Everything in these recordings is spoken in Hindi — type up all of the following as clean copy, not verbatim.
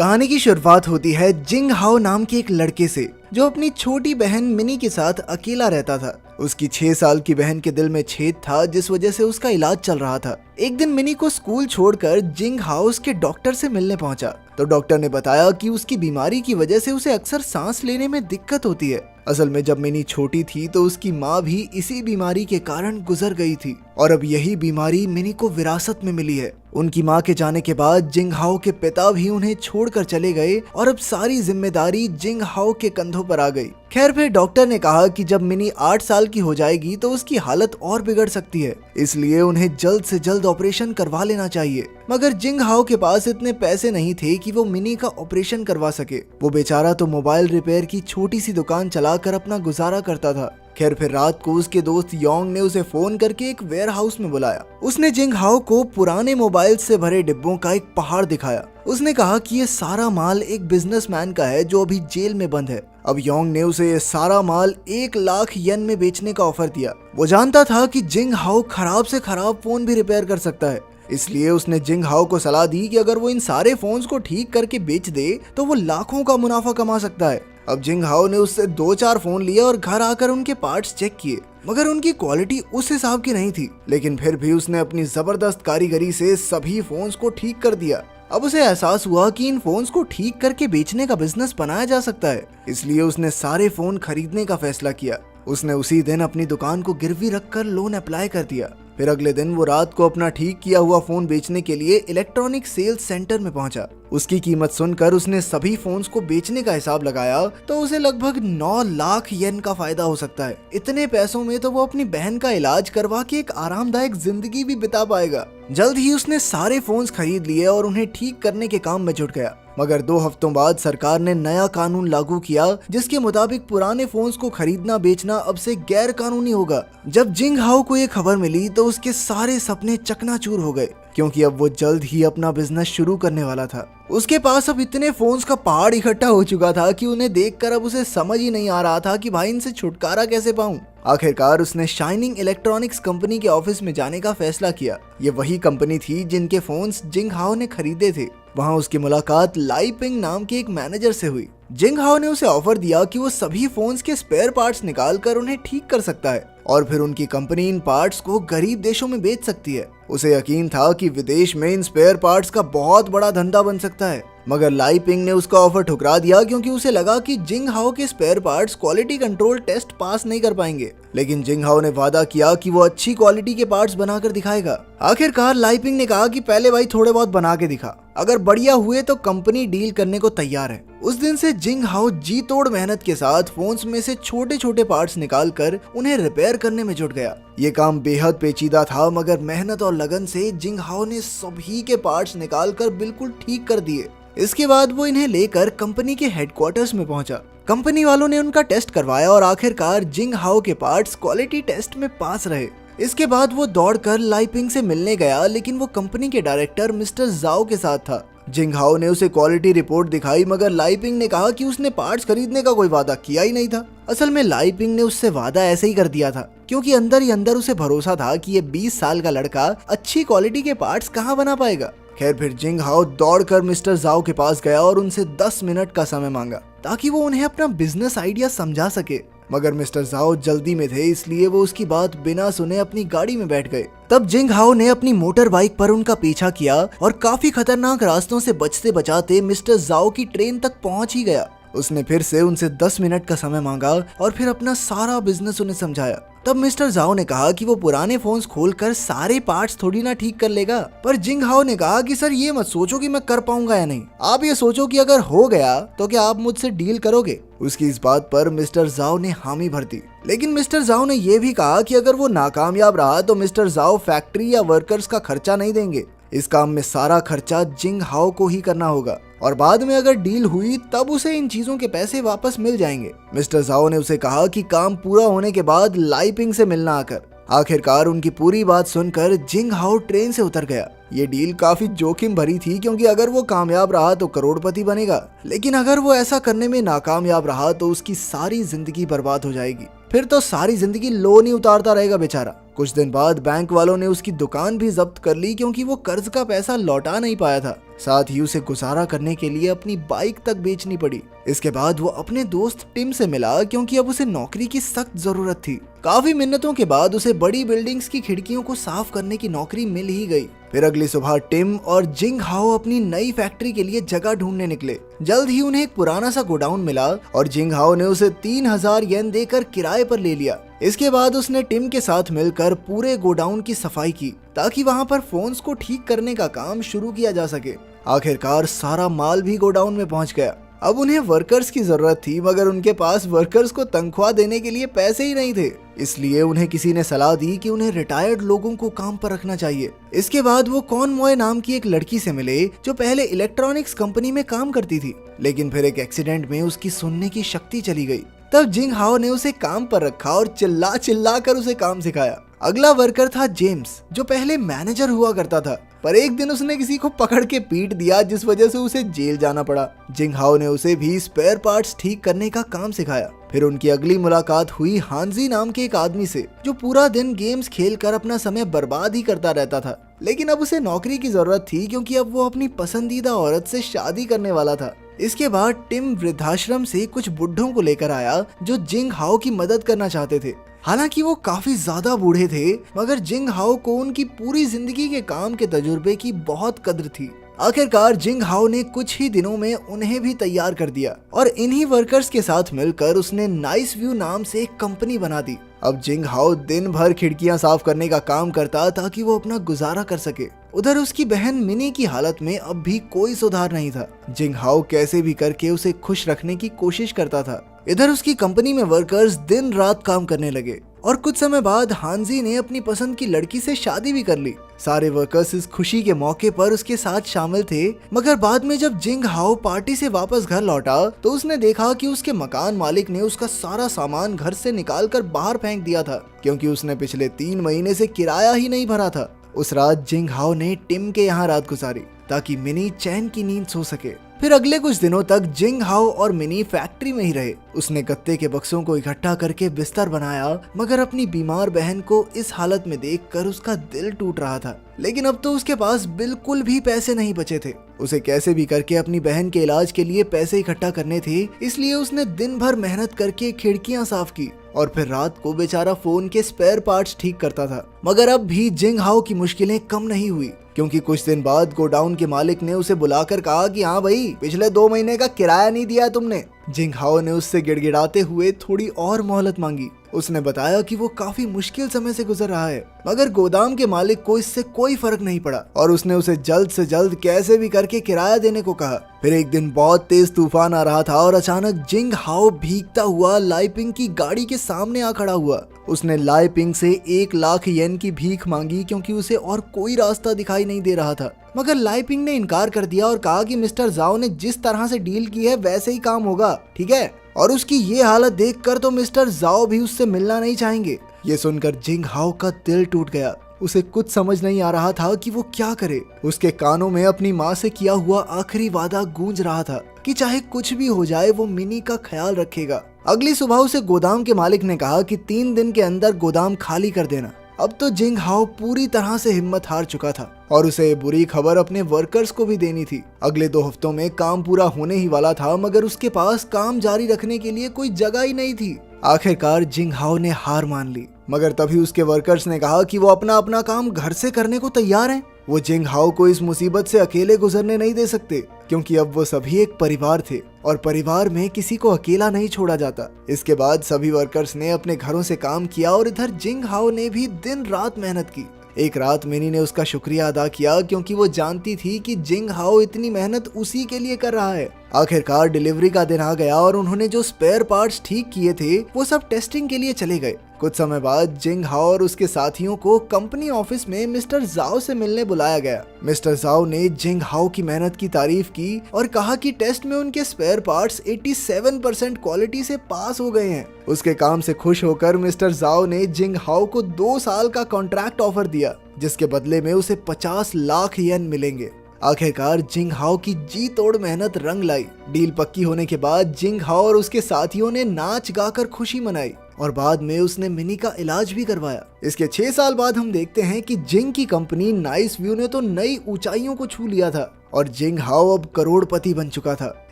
कहानी की शुरुआत होती है जिंग हाओ नाम के एक लड़के से जो अपनी छोटी बहन मिनी के साथ अकेला रहता था। उसकी 6 साल की बहन के दिल में छेद था जिस वजह से उसका इलाज चल रहा था। एक दिन मिनी को स्कूल छोड़कर जिंग हाओ उसके डॉक्टर से मिलने पहुंचा तो डॉक्टर ने बताया कि उसकी बीमारी की वजह से उसे अक्सर सांस लेने में दिक्कत होती है। असल में जब मिनी छोटी थी तो उसकी माँ भी इसी बीमारी के कारण गुजर गई थी और अब यही बीमारी मिनी को विरासत में मिली है। उनकी माँ के जाने के बाद जिंग हाओ के पिता भी उन्हें छोड़कर चले गए और अब सारी जिम्मेदारी जिंग हाओ के कंधों पर आ गई। खैर फिर डॉक्टर ने कहा कि जब मिनी 8 साल की हो जाएगी तो उसकी हालत और बिगड़ सकती है, इसलिए उन्हें जल्द से जल्द ऑपरेशन करवा लेना चाहिए। मगर जिंग हाओ के पास इतने पैसे नहीं थे कि वो मिनी का ऑपरेशन करवा सके। वो बेचारा तो मोबाइल रिपेयर की छोटी सी दुकान चलाकर अपना गुजारा करता था। खैर फिर रात को उसके दोस्त योंग ने उसे फोन करके एक वेयर हाउस में बुलाया। उसने जिंग हाओ को पुराने मोबाइल से भरे डिब्बों का एक पहाड़ दिखाया। उसने कहा कि ये सारा माल एक बिजनेसमैन का है जो अभी जेल में बंद है। अब योंग ने उसे ये सारा माल 1 लाख येन में बेचने का ऑफर दिया। वो जानता था कि जिंग हाओ खराब से खराब फोन भी रिपेयर कर सकता है, इसलिए उसने जिंग हाओ को सलाह दी कि अगर वो इन सारे फोन्स को ठीक करके बेच दे तो वो लाखों का मुनाफा कमा सकता है। अब जिंग हाओ ने उससे 2-4 फोन लिए और घर आकर उनके पार्ट्स चेक किए, मगर उनकी क्वालिटी उस हिसाब की नहीं थी। लेकिन फिर भी उसने अपनी जबरदस्त कारीगरी से सभी फोन्स को ठीक कर दिया। अब उसे एहसास हुआ कि इन फोन्स को ठीक करके बेचने का बिजनेस बनाया जा सकता है, इसलिए उसने सारे फोन खरीदने का फैसला किया। उसने उसी दिन अपनी दुकान को गिरवी रखकर लोन अप्लाई कर दिया। फिर अगले दिन वो रात को अपना ठीक किया हुआ फोन बेचने के लिए इलेक्ट्रॉनिक सेल्स सेंटर में पहुंचा। उसकी कीमत सुनकर उसने सभी फोन्स को बेचने का हिसाब लगाया तो उसे लगभग 9 लाख येन का फायदा हो सकता है। इतने पैसों में तो वो अपनी बहन का इलाज करवा के एक आरामदायक जिंदगी भी बिता पाएगा। जल्द ही उसने सारे फोन्स खरीद लिए और उन्हें ठीक करने के काम में जुट गया। मगर 2 हफ्तों बाद सरकार ने नया कानून लागू किया जिसके मुताबिक पुराने फोन्स को खरीदना बेचना अब से गैर कानूनी होगा। जब जिंग हाओ को ये खबर मिली तो उसके सारे सपने चकनाचूर हो गए, क्योंकि अब वो जल्द ही अपना बिजनेस शुरू करने वाला था। उसके पास अब इतने फोन्स का पहाड़ इकट्ठा हो चुका था कि उन्हें देखकर अब उसे समझ ही नहीं आ रहा था कि भाई इनसे छुटकारा कैसे पाऊं। आखिरकार उसने शाइनिंग इलेक्ट्रॉनिक्स कंपनी के ऑफिस में जाने का फैसला किया। ये वही कंपनी थी जिनके फोन्स जिंग हाओ ने खरीदे थे। वहाँ उसकी मुलाकात लाई पिंग नाम के एक मैनेजर से हुई। जिंग हाओ ने उसे ऑफर दिया कि वो सभी फोन्स के स्पेयर पार्ट्स निकाल कर उन्हें ठीक कर सकता है और फिर उनकी कंपनी इन पार्ट्स को गरीब देशों में बेच सकती है। उसे यकीन था कि विदेश में इन स्पेयर पार्ट्स का बहुत बड़ा धंधा बन सकता है, मगर लाई पिंग ने उसका ऑफर ठुकरा दिया क्योंकि उसे लगा कि जिंग हाओ के spare parts quality control test pass नहीं कर पाएंगे। लेकिन जिंग हाओ ने वादा किया कि वो अच्छी क्वालिटी के पार्ट्स बनाकर दिखाएगा। आखिरकार लाई पिंग ने कहा कि पहले भाई थोड़े बहुत बना के दिखा, अगर बढ़िया हुए तो कंपनी डील करने को तैयार है। उस दिन से जिंग हाओ जी तोड़ मेहनत के साथ फोन्स में से छोटे छोटे पार्ट्स निकाल कर उन्हें रिपेयर करने में जुट गया। ये काम बेहद पेचीदा था, मगर मेहनत और लगन से जिंग हाओ ने सभी के पार्ट्स निकाल कर बिल्कुल ठीक कर दिए। इसके बाद वो इन्हें लेकर कंपनी के हेडक्वार्टर्स में पहुंचा। कंपनी वालों ने उनका टेस्ट करवाया और आखिरकार जिंग हाओ के पार्ट्स क्वालिटी टेस्ट में पास रहे। इसके बाद वो दौड़कर लाई पिंग से मिलने गया, लेकिन वो कंपनी के डायरेक्टर मिस्टर जाओ के साथ था। जिंग हाओ ने उसे क्वालिटी रिपोर्ट दिखाई, मगर लाई पिंग ने कहा कि उसने पार्ट्स खरीदने का कोई वादा किया ही नहीं था। असल में लाई पिंग ने उससे वादा ऐसे ही कर दिया था क्योंकि अंदर ही अंदर उसे भरोसा था कि ये 20 साल का लड़का अच्छी क्वालिटी के पार्ट्स कहाँ बना पाएगा। खैर फिर जिंग हाओ दौड़कर मिस्टर जाओ के पास गया और उनसे 10 मिनट का समय मांगा ताकि वो उन्हें अपना बिजनेस आइडिया समझा सके। मगर मिस्टर जाओ जल्दी में थे, इसलिए वो उसकी बात बिना सुने अपनी गाड़ी में बैठ गए। तब जिंग हाओ ने अपनी मोटर बाइक पर उनका पीछा किया और काफी खतरनाक रास्तों से बचते बचाते मिस्टर जाओ की ट्रेन तक पहुंच ही गया। उसने फिर से उनसे 10 मिनट का समय मांगा और फिर अपना सारा बिजनेस उन्हें समझाया। तब मिस्टर जाओ ने कहा कि वो पुराने फोन्स खोलकर सारे पार्ट्स थोड़ी ना ठीक कर लेगा, पर जिंग हाओ ने कहा कि सर ये मत सोचो कि मैं कर पाऊंगा या नहीं, आप ये सोचो कि अगर हो गया तो क्या आप मुझसे डील करोगे। उसकी इस बात पर मिस्टर जाओ ने हामी भर दी, लेकिन मिस्टर जाओ ने यह भी कहा कि अगर वो नाकामयाब रहा तो मिस्टर जाओ फैक्ट्री या वर्कर्स का खर्चा नहीं देंगे। इस काम में सारा खर्चा जिंग हाओ को ही करना होगा और बाद में अगर डील हुई तब उसे इन चीजों के पैसे वापस मिल जाएंगे। मिस्टर जाओ ने उसे कहा कि काम पूरा होने के बाद लाई पिंग से मिलना आकर। आखिरकार उनकी पूरी बात सुनकर जिंग हाओ ट्रेन से उतर गया। ये डील काफी जोखिम भरी थी क्योंकि अगर वो कामयाब रहा तो करोड़पति बनेगा, लेकिन अगर वो ऐसा करने में नाकामयाब रहा तो उसकी सारी जिंदगी बर्बाद हो जाएगी। फिर तो सारी जिंदगी लोन ही उतारता रहेगा बेचारा। कुछ दिन बाद बैंक वालों ने उसकी दुकान भी जब्त कर ली क्योंकि वो कर्ज का पैसा लौटा नहीं पाया था। साथ ही उसे गुजारा करने के लिए अपनी बाइक तक बेचनी पड़ी। इसके बाद वो अपने दोस्त टिम से मिला क्योंकि अब उसे नौकरी की सख्त जरूरत थी। काफी मिन्नतों के बाद उसे बड़ी बिल्डिंग्स की खिड़कियों को साफ करने की नौकरी मिल ही गई। फिर अगली सुबह टिम और जिंग हाओ अपनी नई फैक्ट्री के लिए जगह ढूंढने निकले। जल्द ही उन्हें एक पुराना सा गोडाउन मिला और जिंग हाओ ने उसे 3000 येन देकर किराए पर ले लिया। इसके बाद उसने टिम के साथ मिलकर पूरे गोडाउन की सफाई की ताकि वहां पर फोन्स को ठीक करने का काम शुरू किया जा सके। आखिरकार सारा माल भी गोडाउन में पहुंच गया। अब उन्हें वर्कर्स की जरूरत थी, मगर उनके पास वर्कर्स को तनख्वाह देने के लिए पैसे ही नहीं थे। इसलिए उन्हें किसी ने सलाह दी कि उन्हें रिटायर्ड लोगों को काम पर रखना चाहिए। इसके बाद वो कॉन मॉय नाम की एक लड़की से मिले जो पहले इलेक्ट्रॉनिक्स कंपनी में काम करती थी, लेकिन फिर एक एक्सीडेंट में उसकी सुनने की शक्ति चली गई। तब जिंग हाओ ने उसे काम पर रखा और चिल्ला चिल्ला कर उसे काम सिखाया। अगला वर्कर था जेम्स, जो पहले मैनेजर हुआ करता था, पर एक दिन उसने किसी को पकड़ के पीट दिया जिस वजह से उसे जेल जाना पड़ा। जिंग हाओ ने उसे भी स्पेयर पार्ट्स ठीक करने का काम सिखाया। फिर उनकी अगली मुलाकात हुई हांजी नाम के एक आदमी से, जो पूरा दिन गेम्स खेलकर अपना समय बर्बाद ही करता रहता था। लेकिन अब उसे नौकरी की जरूरत थी क्योंकि अब वो अपनी पसंदीदा औरत से शादी करने वाला था। इसके बाद टिम वृद्धाश्रम से कुछ बुढ़ों को लेकर आया जो जिंग हाओ की मदद करना चाहते थे। हालांकि वो काफी ज्यादा बूढ़े थे, मगर जिंग हाओ को उनकी पूरी जिंदगी के काम के तजुर्बे की बहुत कद्र थी। आखिरकार जिंग हाओ ने कुछ ही दिनों में उन्हें भी तैयार कर दिया और इन्हीं वर्कर्स के साथ मिलकर उसने नाइस व्यू नाम से एक कंपनी बना दी। अब जिंग हाओ दिन भर खिड़कियां साफ करने का काम करता ताकि वो अपना गुजारा कर सके। उधर उसकी बहन मिनी की हालत में अब भी कोई सुधार नहीं था। जिंग हाओ कैसे भी करके उसे खुश रखने की कोशिश करता था। इधर उसकी कंपनी में वर्कर्स दिन रात काम करने लगे और कुछ समय बाद हांजी ने अपनी पसंद की लड़की से शादी भी कर ली। सारे वर्कर्स इस खुशी के मौके पर उसके साथ शामिल थे, मगर बाद में जब जिंग हाओ पार्टी से वापस घर लौटा तो उसने देखा कि उसके मकान मालिक ने उसका सारा सामान घर से निकालकर बाहर फेंक दिया था, क्योंकि उसने पिछले 3 महीने से किराया ही नहीं भरा था। उस रात जिंग हाओ ने टिम के यहाँ रात गुजारी ताकि मिनी चैन की नींद सो सके। फिर अगले कुछ दिनों तक जिंग हाओ और मिनी फैक्ट्री में ही रहे। उसने गत्ते के बक्सों को इकट्ठा करके बिस्तर बनाया, मगर अपनी बीमार बहन को इस हालत में देखकर उसका दिल टूट रहा था। लेकिन अब तो उसके पास बिल्कुल भी पैसे नहीं बचे थे। उसे कैसे भी करके अपनी बहन के इलाज के लिए पैसे इकट्ठा करने थे, इसलिए उसने दिन भर मेहनत करके खिड़कियां साफ की और फिर रात को बेचारा फोन के स्पेयर पार्ट्स ठीक करता था। मगर अब भी जिंग हाओ की मुश्किलें कम नहीं हुई, क्योंकि कुछ दिन बाद गोडाउन के मालिक ने उसे बुलाकर कहा कि हाँ भाई, पिछले 2 महीने का किराया नहीं दिया तुमने। जिंग हाओ ने उससे गिड़गिड़ाते हुए थोड़ी और मोहलत मांगी। उसने बताया कि वो काफी मुश्किल समय से गुजर रहा है, मगर गोदाम के मालिक को इससे कोई फर्क नहीं पड़ा और उसने उसे जल्द से जल्द कैसे भी करके किराया देने को कहा। फिर एक दिन बहुत तेज तूफान आ रहा था और अचानक जिंग हाओ भीगता हुआ लाइपिंग की गाड़ी के सामने आ खड़ा हुआ। उसने लाइपिंग से 1 लाख येन की भीख मांगी क्योंकि उसे और कोई रास्ता दिखाई नहीं दे रहा था, मगर लाइपिंग ने इनकार कर दिया और कहा कि मिस्टर जाओ ने जिस तरह से डील की है वैसे ही काम होगा, ठीक है। और उसकी ये हालत देखकर तो मिस्टर जाओ भी उससे मिलना नहीं चाहेंगे। ये सुनकर जिंग हाओ का दिल टूट गया। उसे कुछ समझ नहीं आ रहा था कि वो क्या करे। उसके कानों में अपनी माँ से किया हुआ आखिरी वादा गूंज रहा था कि चाहे कुछ भी हो जाए वो मिनी का ख्याल रखेगा। अगली सुबह उसे गोदाम के मालिक ने कहा कि 3 दिन के अंदर गोदाम खाली कर देना। अब तो जिंग हाओ पूरी तरह से हिम्मत हार चुका था और उसे ये बुरी खबर अपने वर्कर्स को भी देनी थी। अगले 2 हफ्तों में काम पूरा होने ही वाला था, मगर उसके पास काम जारी रखने के लिए कोई जगह ही नहीं थी। आखिरकार जिंग हाओ ने हार मान ली, मगर तभी उसके वर्कर्स ने कहा कि वो अपना अपना काम घर से करने को तैयार हैं। वो जिंग हाओ को इस मुसीबत से अकेले गुजरने नहीं दे सकते, क्योंकि अब वो सभी एक परिवार थे और परिवार में किसी को अकेला नहीं छोड़ा जाता। इसके बाद सभी वर्कर्स ने अपने घरों से काम किया और इधर जिंग हाओ ने भी दिन रात मेहनत की। एक रात मिनी ने उसका शुक्रिया अदा किया, क्योंकि वो जानती थी कि जिंग हाओ इतनी मेहनत उसी के लिए कर रहा है। आखिरकार डिलीवरी का दिन आ गया और उन्होंने जो स्पेयर पार्ट्स ठीक किए थे वो सब टेस्टिंग के लिए चले गए। कुछ समय बाद जिंग हाओ और उसके साथियों को कंपनी ऑफिस में मिस्टर जाओ से मिलने बुलाया गया। मिस्टर जाओ ने जिंग हाओ की मेहनत की तारीफ की और कहा कि टेस्ट में उनके स्पेयर पार्ट्स 87% क्वालिटी से पास हो गए हैं। उसके काम से खुश होकर मिस्टर जाओ ने जिंग हाओ को 2 साल का कॉन्ट्रैक्ट ऑफर दिया, जिसके बदले में उसे 50 लाख येन मिलेंगे। आखिरकार जिंग हाओ की जी तोड़ मेहनत रंग लाई। डील पक्की होने के बाद जिंग हाओ और उसके साथियों ने नाच गाकर खुशी मनाई और बाद में उसने मिनी का इलाज भी करवाया। इसके 6 साल बाद हम देखते हैं कि जिंग की कंपनी नाइस व्यू ने तो नई ऊंचाइयों को छू लिया था और जिंग हाओ अब करोड़पति बन चुका था।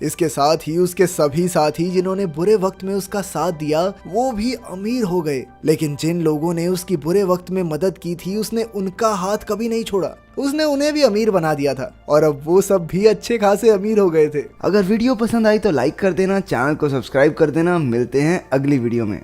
इसके साथ ही उसके सभी साथी जिन्होंने बुरे वक्त में उसका साथ दिया वो भी अमीर हो गए। लेकिन जिन लोगों ने उसकी बुरे वक्त में मदद की थी उसने उनका हाथ कभी नहीं छोड़ा। उसने उन्हें भी अमीर बना दिया था और अब वो सब भी अच्छे खासे अमीर हो गए थे। अगर वीडियो पसंद आई तो लाइक कर देना, चैनल को सब्सक्राइब कर देना। मिलते हैं अगली वीडियो में।